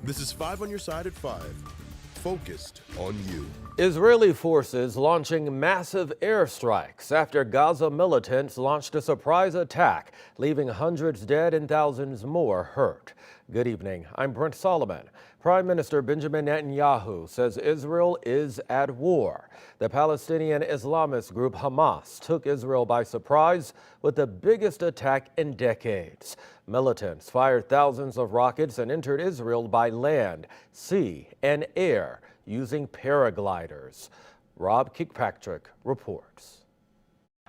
This is 5 on your side at 5. Focused on you. Israeli forces launching massive airstrikes after Gaza militants launched a surprise attack, leaving hundreds dead and thousands more hurt. Good evening. I'm Brent Solomon. Prime Minister Benjamin Netanyahu says Israel is at war. The Palestinian Islamist group Hamas took Israel by surprise with the biggest attack in decades. Militants fired thousands of rockets and entered Israel by land, sea, and air using paragliders. QuikTrip reports.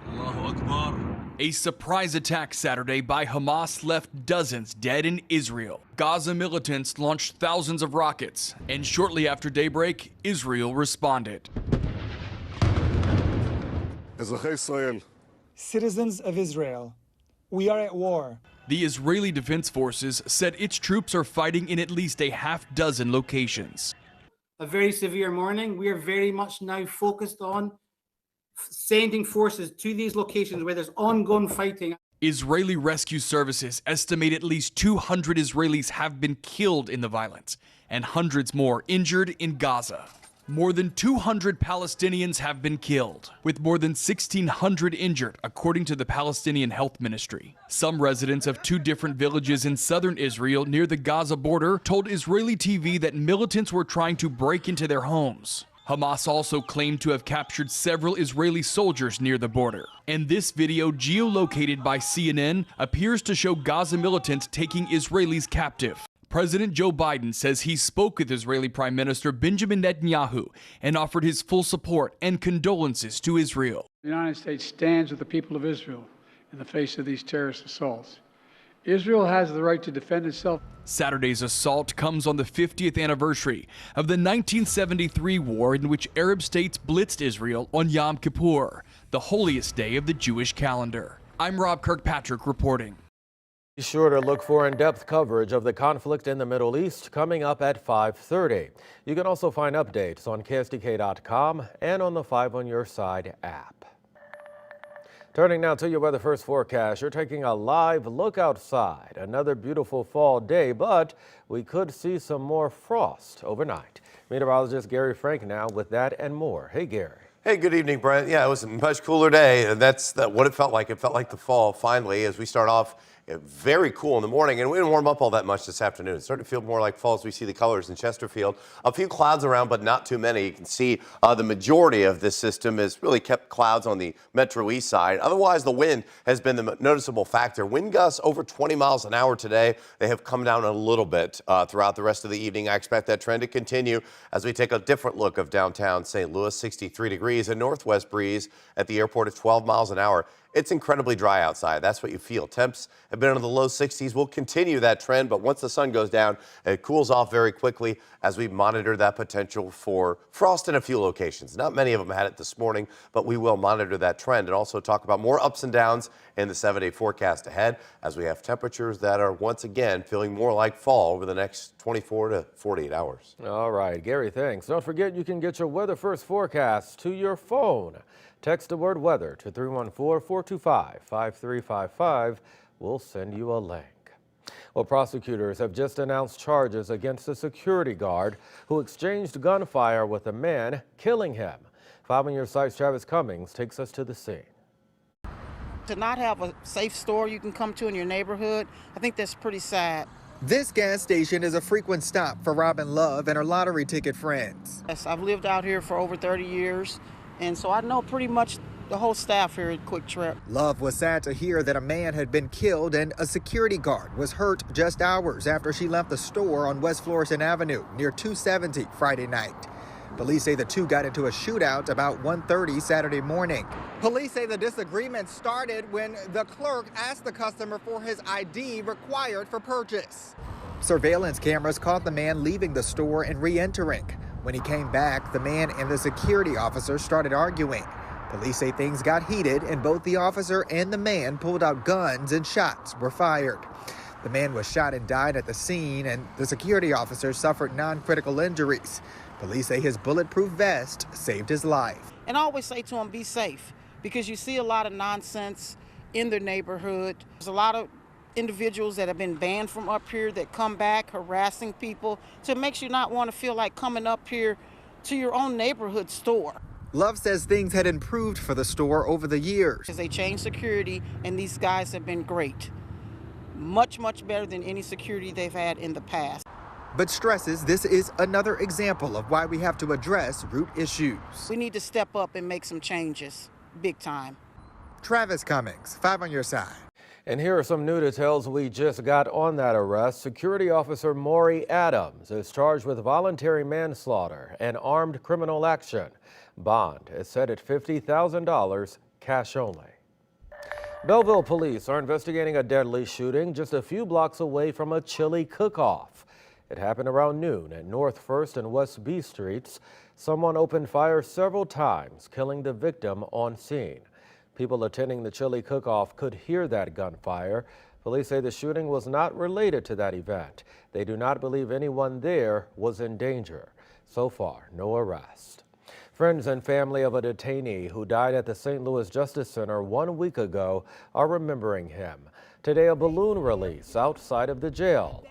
Allahu Akbar. A surprise attack Saturday by Hamas left dozens dead in Israel. Gaza militants launched thousands of rockets, and shortly after daybreak, Israel responded. Citizens of Israel, we are at war. The Israeli Defense Forces said its troops are fighting in at least a half dozen locations. A very severe morning. We are very much now focused on sending forces to these locations where there's ongoing fighting. Israeli rescue services estimate at least 200 Israelis have been killed in the violence and hundreds more injured in Gaza. More than 200 Palestinians have been killed, with more than 1,600 injured, according to the Palestinian Health Ministry. Some residents of two different villages in southern Israel near the Gaza border told Israeli TV that militants were trying to break into their homes. Hamas also claimed to have captured several Israeli soldiers near the border. And this video, geolocated by CNN, appears to show Gaza militants taking Israelis captive. President Joe Biden says he spoke with Israeli Prime Minister Benjamin Netanyahu and offered his full support and condolences to Israel. The United States stands with the people of Israel in the face of these terrorist assaults. Israel has the right to defend itself. Saturday's assault comes on the 50th anniversary of the 1973 war in which Arab states blitzed Israel on Yom Kippur, the holiest day of the Jewish calendar. I'm Rob Kirkpatrick reporting. Be sure to look for in-depth coverage of the conflict in the Middle East coming up at 5:30. You can also find updates on KSDK.com and on the 5 on Your Side app. Turning now to your weather first forecast, you're taking a live look outside. Another beautiful fall day, but we could see some more frost overnight. Meteorologist Gary Frank now with that and more. Hey, Gary. Hey, good evening, Brent. Yeah, it was a much cooler day, and that's what it felt like. It felt like the fall finally as we start off. Very cool in the morning, and we didn't warm up all that much this afternoon. It's starting to feel more like fall as we see the colors in Chesterfield. A few clouds around, but not too many. You can see the majority of this system has really kept clouds on the Metro East side. Otherwise, the wind has been the noticeable factor. Wind gusts over 20 miles an hour today. They have come down a little bit throughout the rest of the evening. I expect that trend to continue as we take a different look of downtown St. Louis. 63 degrees, a northwest breeze at the airport at 12 miles an hour. It's incredibly dry outside. That's what you feel. Temps have been in the low 60s. We'll continue that trend, but once the sun goes down, it cools off very quickly as we monitor that potential for frost in a few locations. Not many of them had it this morning, but we will monitor that trend and also talk about more ups and downs in the 7-day forecast ahead as we have temperatures that are once again feeling more like fall over the next 24 to 48 hours. All right, Gary, thanks. Don't forget you can get your weather first forecast to your phone. Text the word weather to 314-425-5355. We'll send you a link. Well, prosecutors have just announced charges against a security guard who exchanged gunfire with a man, killing him. 5 on Your Side's Travis Cummings takes us to the scene. To not have a safe store you can come to in your neighborhood, I think that's pretty sad. This gas station is a frequent stop for Robin Love and her lottery ticket friends. Yes, I've lived out here for over 30 years, and so I know pretty much the whole staff here at QuikTrip. Love was sad to hear that a man had been killed and a security guard was hurt just hours after she left the store on West Florissant Avenue near 270 Friday night. Police say the two got into a shootout about 1:30 Saturday morning. Police say the disagreement started when the clerk asked the customer for his ID required for purchase. Surveillance cameras caught the man leaving the store and re-entering. When he came back, the man and the security officer started arguing. Police say things got heated and both the officer and the man pulled out guns and shots were fired. The man was shot and died at the scene, and the security officer suffered non-critical injuries. Police say his bulletproof vest saved his life. And I always say to him, be safe, because you see a lot of nonsense in their neighborhood. There's a lot of individuals that have been banned from up here that come back harassing people. So it makes you not want to feel like coming up here to your own neighborhood store. Love says things had improved for the store over the years. Because they changed security, and these guys have been great. Much, much better than any security they've had in the past. But stresses this is another example of why we have to address root issues. We need to step up and make some changes, big time. Travis Cummings, 5 on your side. And here are some new details we just got on that arrest. Security officer Maury Adams is charged with voluntary manslaughter and armed criminal action. Bond is set at $50,000, cash only. Belleville police are investigating a deadly shooting just a few blocks away from a chili cook-off. It happened around noon at North 1st and West B Streets. Someone opened fire several times, killing the victim on scene. People attending the chili cook-off could hear that gunfire. Police say the shooting was not related to that event. They do not believe anyone there was in danger. So far, no arrest. Friends and family of a detainee who died at the St. Louis Justice Center 1 week ago are remembering him. Today, a balloon release outside of the jail.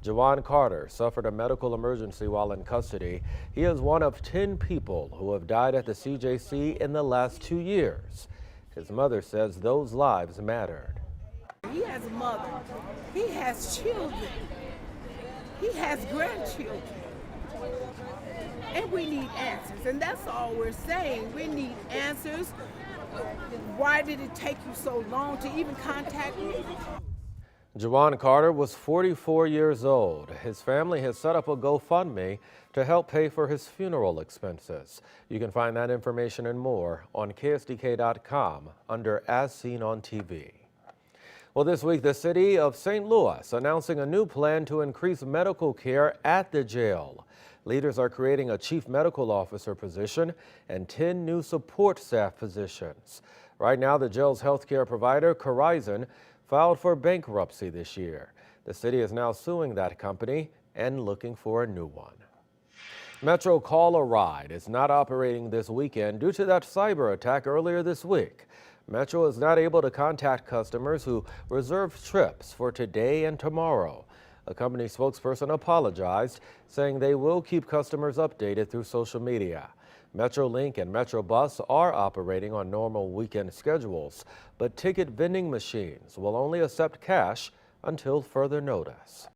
Juwan Carter suffered a medical emergency while in custody. He is one of 10 people who have died at the CJC in the last 2 years. His mother says those lives mattered. He has a mother. He has children. He has grandchildren. And we need answers. And that's all we're saying. We need answers. Why did it take you so long to even contact me? Juwan Carter was 44 years old. His family has set up a GoFundMe to help pay for his funeral expenses. You can find that information and more on KSDK.com under As Seen on TV. Well, this week, the city of St. Louis announcing a new plan to increase medical care at the jail. Leaders are creating a chief medical officer position and 10 new support staff positions. Right now, the jail's healthcare provider, Corizon, filed for bankruptcy this year. The city is now suing that company and looking for a new one. Metro Call a Ride is not operating this weekend due to that cyber attack earlier this week. Metro is not able to contact customers who reserved trips for today and tomorrow. A company spokesperson apologized, saying they will keep customers updated through social media. Metrolink and Metrobus are operating on normal weekend schedules, but ticket vending machines will only accept cash until further notice.